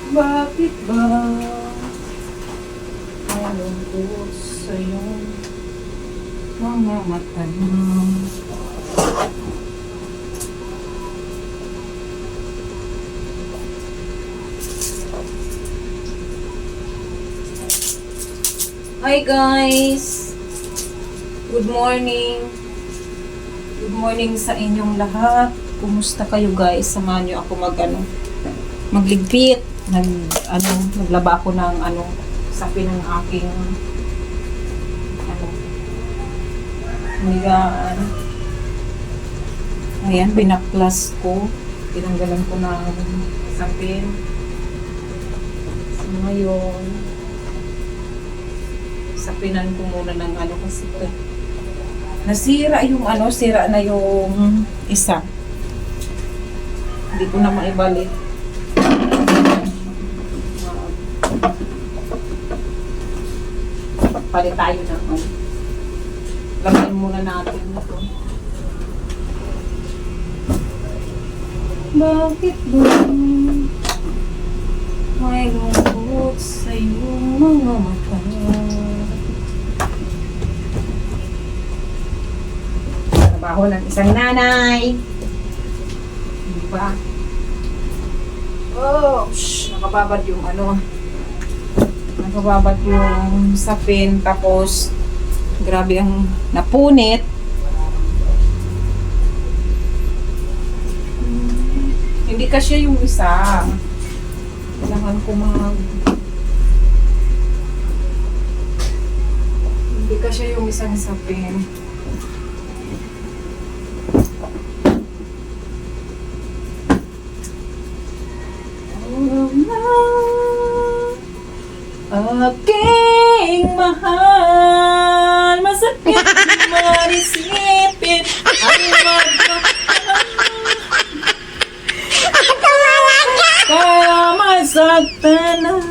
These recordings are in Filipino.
Bakit ba malungkot sa iyong mga mata? Hi guys! Good morning! Good morning sa inyong lahat. Kumusta kayo guys? Samahan niyo ako magligpit. Naglaba ako ng sapi ng aking higaan. Ayan, binaklas ko. Tinanggalan ko ng sapin. So, ngayon, sapinan ko muna ng kasi nasira yung sira na yung isa. Hindi ko na maibalik. Palit tayo naman. Lagyan muna natin ito. Bakit ba may lungkot sa iyong mga mata? Trabaho ng isang nanay. Hindi ba? Oh, nakababad yung nakababad yung sapin, tapos grabe ang napunit. Hindi kasi yung isa. Kailangan ko hindi kasi yung isang sapin. Aking mahal, masakit marisipin ang kaya masaktan na.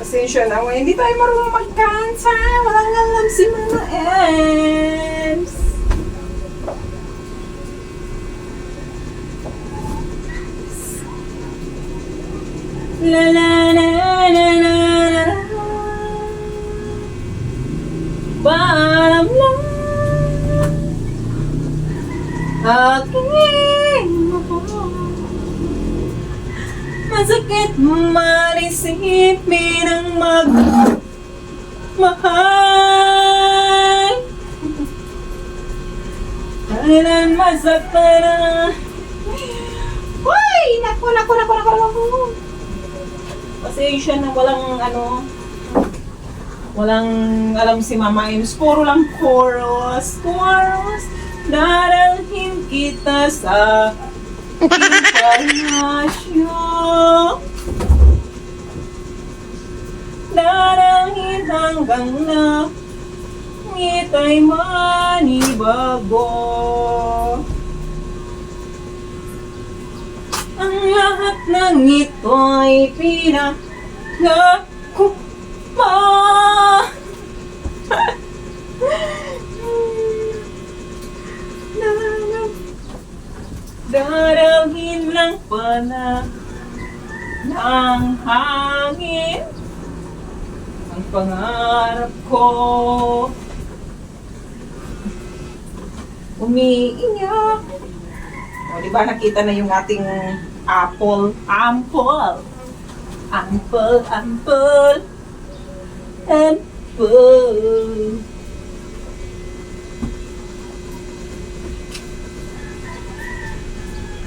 Pasensya na, hindi tayo marunong magkanta. Walang alam si Mama Ems. La la la la la la. Paalam lang aking mahal, masakit marisipin ang magmahal. Kailan masaktan na. Uy! Naku. Pasensya na, walang alam si Mama Ems. Puro lang chorus. Dadalhin kita sa palasyo. Dadalhin hanggang na ngita'y manibago. Ang lahat ng ito'y pinangako mo. Daralhin lang pala ng hangin ang pangarap ko. Umiiyak. O, diba nakita na yung ating apple. Ample.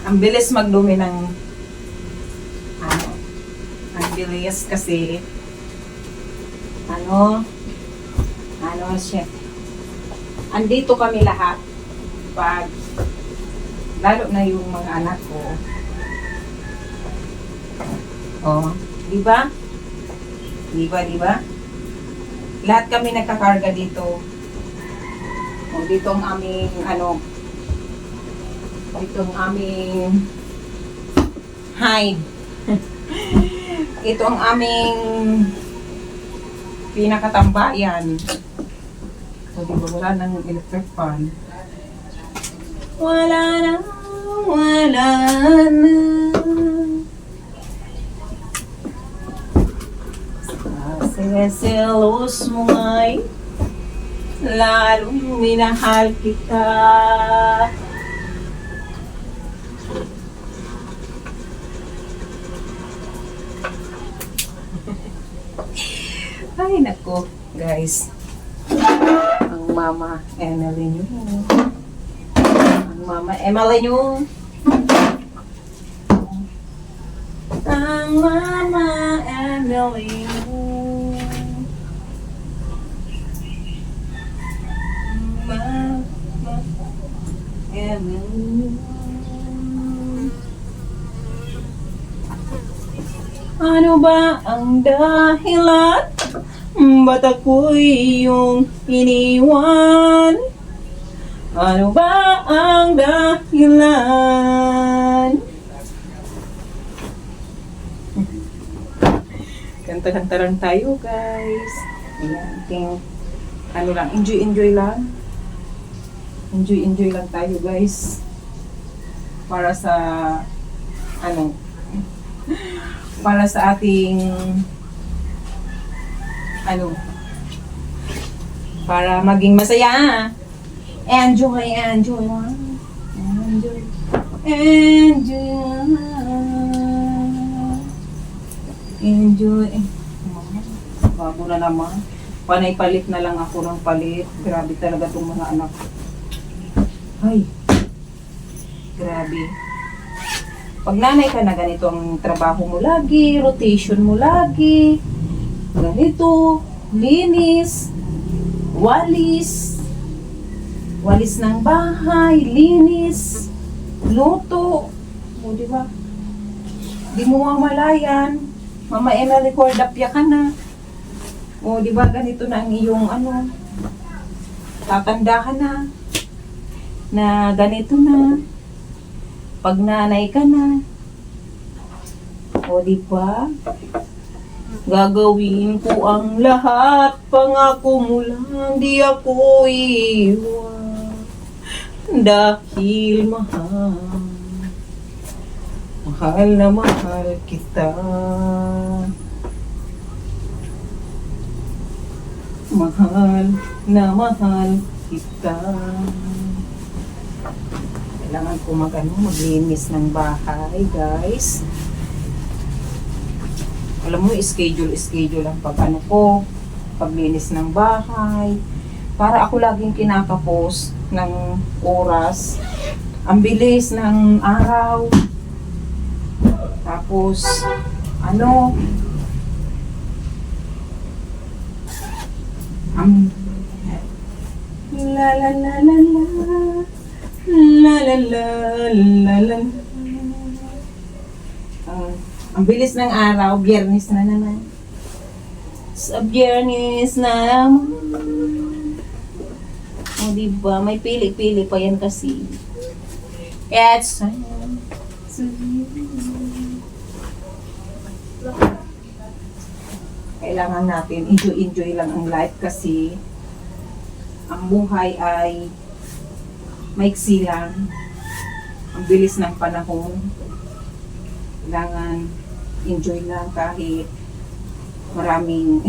Ang bilis magdumi ng ang bilis kasi siya. Andito kami lahat pag lalo na yung mga anak ko. Oh, di ba? Lahat kami nagkakarga dito. Oh, dito ang aming ito ang aming hide. Ito ang aming pinakatambayan. So, di ba wala ng electric fan? wala na, wala na. Kasi selos mo ay lalong minahal kita. Ay, nako, guys. Ang Mama Emily nyo. Ang Mama Emily nyo. Ang Mama Emily nyo. Mama Emily nyo. Ano ba ang dahilan? Ba't ako'y iyong iniwan? Ano ba ang dahilan? Kanta-kanta lang tayo, guys. Ayan, ano lang, enjoy lang. Enjoy lang tayo, guys. Para sa, para sa ating para maging masaya. Enjoy lang. Enjoy. Bago na naman. Panay palit na lang ako ng palit. Grabe talaga itong mga anak. Ay. Grabe. Pag nanay ka na ganito ang trabaho mo lagi, rotation mo lagi, ganito, linis, walis ng bahay, linis, luto, o diba? Di mo mamalayan, Mama Emily Cordapia ka na, o diba ganito na ang iyong tatanda ka na ganito na, pag nanay ka na, o diba? Gagawin ko ang lahat, pangako mo lang, di ako iiwan. Dahil mahal na mahal kita. Mahal na mahal kita. Kailangan ko maglinis ng bahay, guys. Alam mo, schedule ang paglinis ng bahay. Para ako laging kinakapos ng oras. Ang bilis ng araw. Tapos, la la la la la la la la la. Ang bilis ng araw, Biyernes na naman. Sa Biyernes na naman. O diba, may pili-pili pa yan kasi. It's time to you. Kailangan natin enjoy lang ang life kasi ang buhay ay maiksi lang. Ang bilis ng panahon. Kailangan enjoy lang kahit marami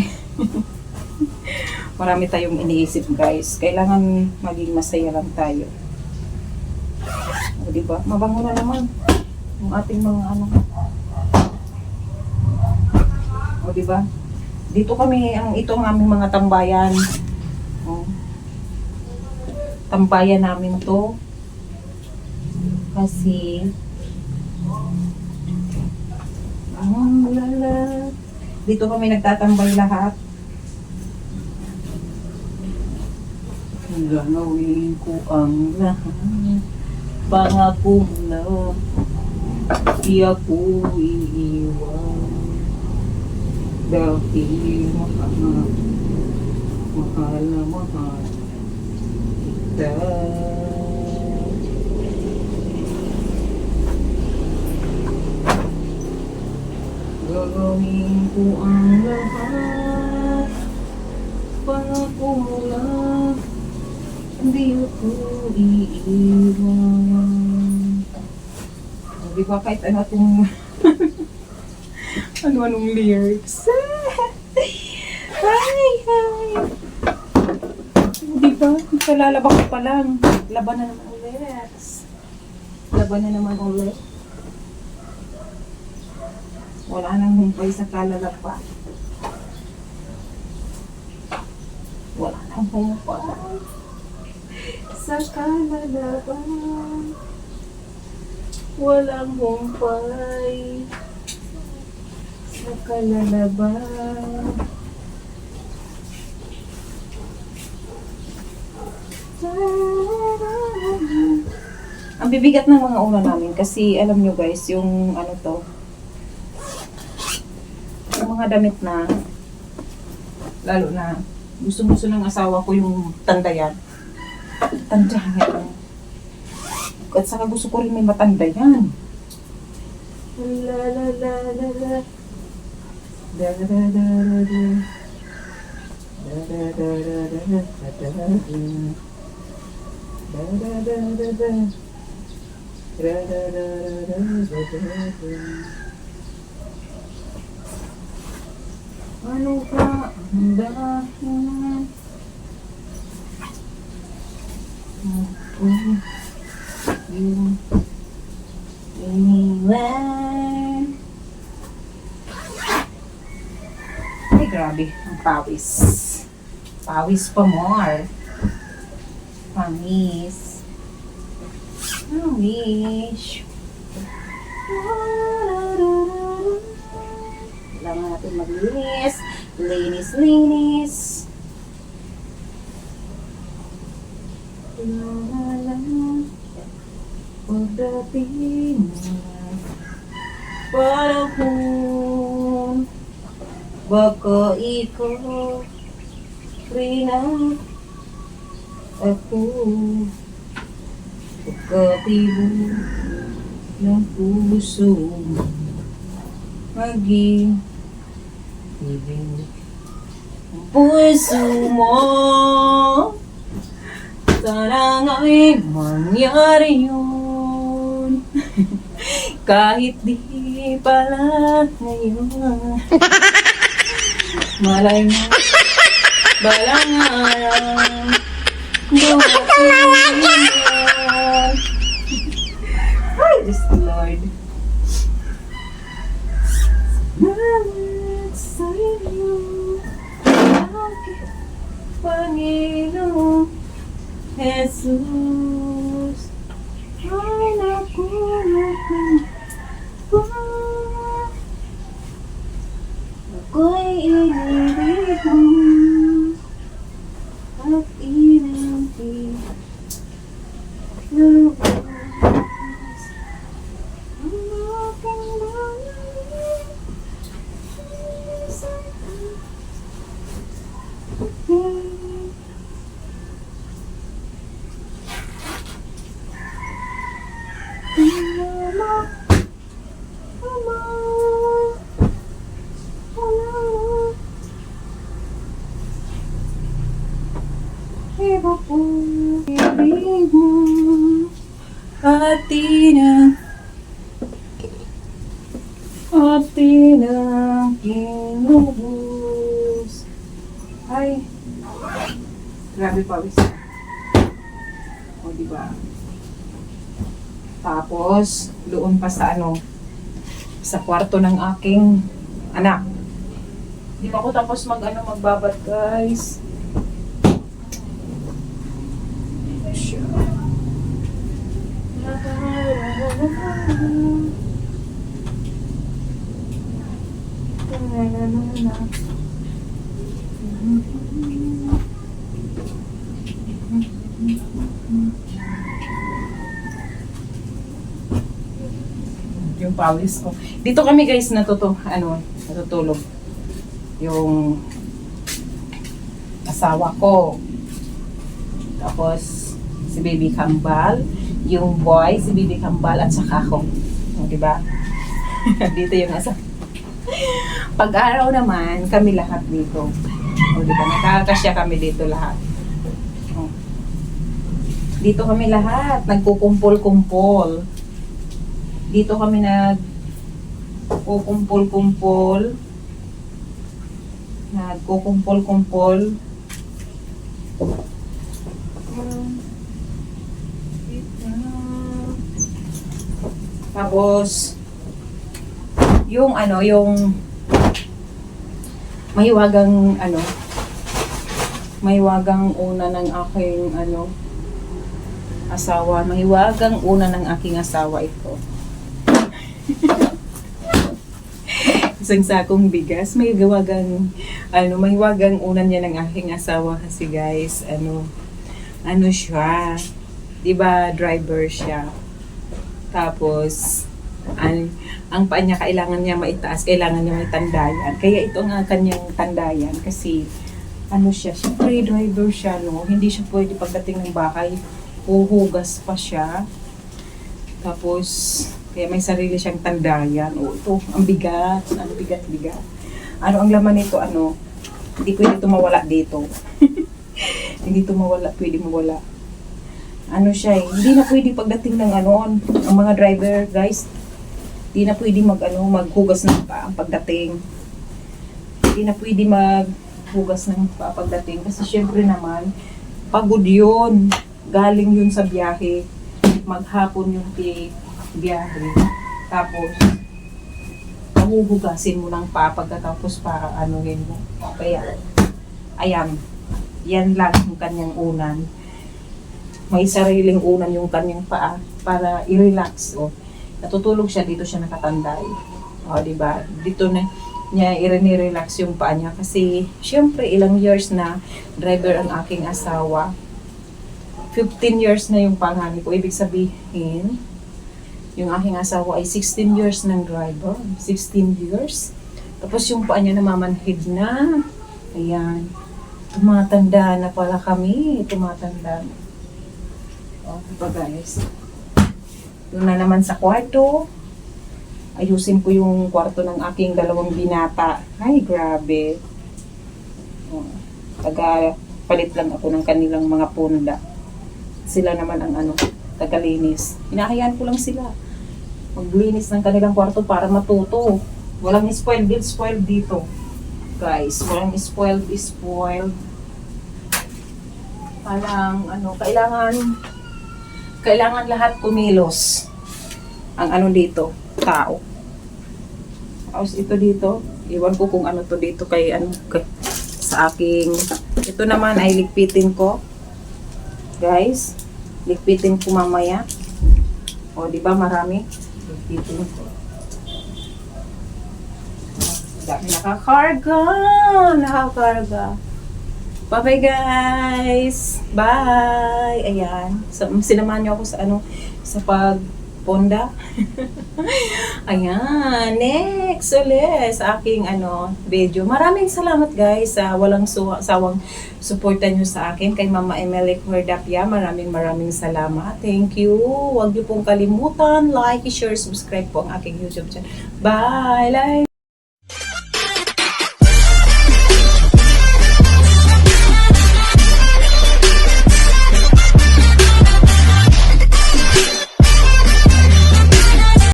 tayong iniisip, guys. Kailangan maging masaya lang tayo. O diba? Mabango na naman yung ating mga O diba? Dito kami, ito ang aming mga tambayan. O. Tambayan namin to. Kasi dito kami nagtatambay lahat. Gagawin ko ang lahat. Pangako mo na di ako iiwan. Dahil mahal na mahal kita. Gagawin ko ang lahat. Pangako mo lang Hindi ko iiwan. Di ba kahit ano itong ano-anong lyrics. Ay, ay. Di ba? Kalalaba ko pa lang. Laban na naman ulit. Laban na naman ulit. Wala nang humpay sa kalalaba. Wala nang humpay sa kalalaba. Walang humpay sa kalalaba. Ang bibigat ng mga ulo namin kasi alam nyo guys, yung ano to, yung mga damit na, lalo na, gusto-gusto ng asawa ko yung tandayan. Tandayan. At saka gusto ko rin may matandayan. La la la la la. Da da da da da. Da da da da da da da. Da da da da da. Da da da da da. Ano ka ang dahilan? Yung iniwan. Ay, grabe. Ang pawis. Pawis pa more. Pawis. Pawis. Kailangan natin maglinis. Linis, linis. Pagdating na panahon, baka ikaw rin ang ako. Pagkatibo ng puso maging ibig ang puso mo. Sana nga'y mangyari yun. Kahit di pala ngayon. Malay mo, balang araw. Dumating yun. Ay, Diyos ko, Lord. Salamat sa inyo, aking Panginoon Jesus. Ay, nakuha ko. Ako'y inibig mo at inanti lubos ang aking layunin sa akin. Iba po ibig mo at kinubos. Ay, grabe pawis. O, diba? Tapos, doon pa sa sa kwarto ng aking anak. Di pa ako tapos magbabad, guys. Yung pawis ko. Dito kami guys natutulog. Yung asawa ko. Tapos si Baby Kambal, yung boy, si Baby Kambal at saka ako. O, diba? Dito yung asawa. Pag-araw naman, kami lahat dito. O, diba? Nakakasya kami dito lahat. O. Dito kami lahat, nagkukumpol-kumpol. Dito kami nagkukumpol-kumpol. Nagkukumpol-kumpol. Tapos, yung mahiwagang una ng aking asawa. Mahiwagang una ng aking asawa ito. Isang sakong bigas. Mahiwagang una niya ng aking asawa kasi guys, siya. 'Di ba, driver siya. Tapos, ang paa niya kailangan niya maitaas, kailangan niya may tandayan. Kaya ito ang kanyang tandayan kasi siya, syempre driver siya, no? Hindi siya pwede pagdating ng bahay, huhugas pa siya. Tapos, kaya may sarili siyang tandayan. O ito, ang bigat. Ano ang laman nito? Hindi pwede ito mawala dito. Hindi ito pwede mawala. Siya hindi na pwede pagdating ng ang mga driver, guys, hindi na pwede maghugas ng paa pagdating. Hindi na pwede maghugas ng paa pagdating kasi syempre naman, pagod yun. Galing yun sa biyahe. Maghapon yung biyahe. Tapos, nahuhugasin mo ng paa pagkatapos para anuhin mo. Kaya, ayan. Yan lang yung kanyang unan. May sariling unan yung kanyang paa para i-relax. Natutulog siya, dito siya nakatanday. Diba? Dito na niya i-relax yung paa niya kasi syempre ilang years na driver ang aking asawa. 15 years na yung panganay ko. Ibig sabihin, yung aking asawa ay 16 years ng driver. 16 years. Tapos yung paa niya namamanhid na. Ayan. Tumatanda na pala kami. Tumatanda na. Diba guys? Doon na naman sa kwarto. Ayusin ko yung kwarto ng aking dalawang binata. Ay, grabe. Palit lang ako ng kanilang mga punda. Sila naman ang tagalinis. Hinahayaan ko lang sila maglinis ng kanilang kwarto para matuto. Walang spoiled dito. Guys, walang spoiled. Parang kailangan lahat kumilos ang dito, tao. Tapos ito dito, iwan ko kung to dito sa aking, ito naman ay ligpitin ko. Guys, ligpitin ko mamaya. Di ba marami? Ligpitin ko. Dami nakakarga. Bye-bye guys! Bye! Ayan. Sinamahan niyo ako sa pagponda. Ayan. Next ulit sa aking video. Maraming salamat guys sa walang sawang suporta niyo sa akin. Kay Mama Emily Cordapia, maraming salamat. Thank you. Huwag niyo pong kalimutan, like, share, subscribe po ang aking YouTube channel. Bye!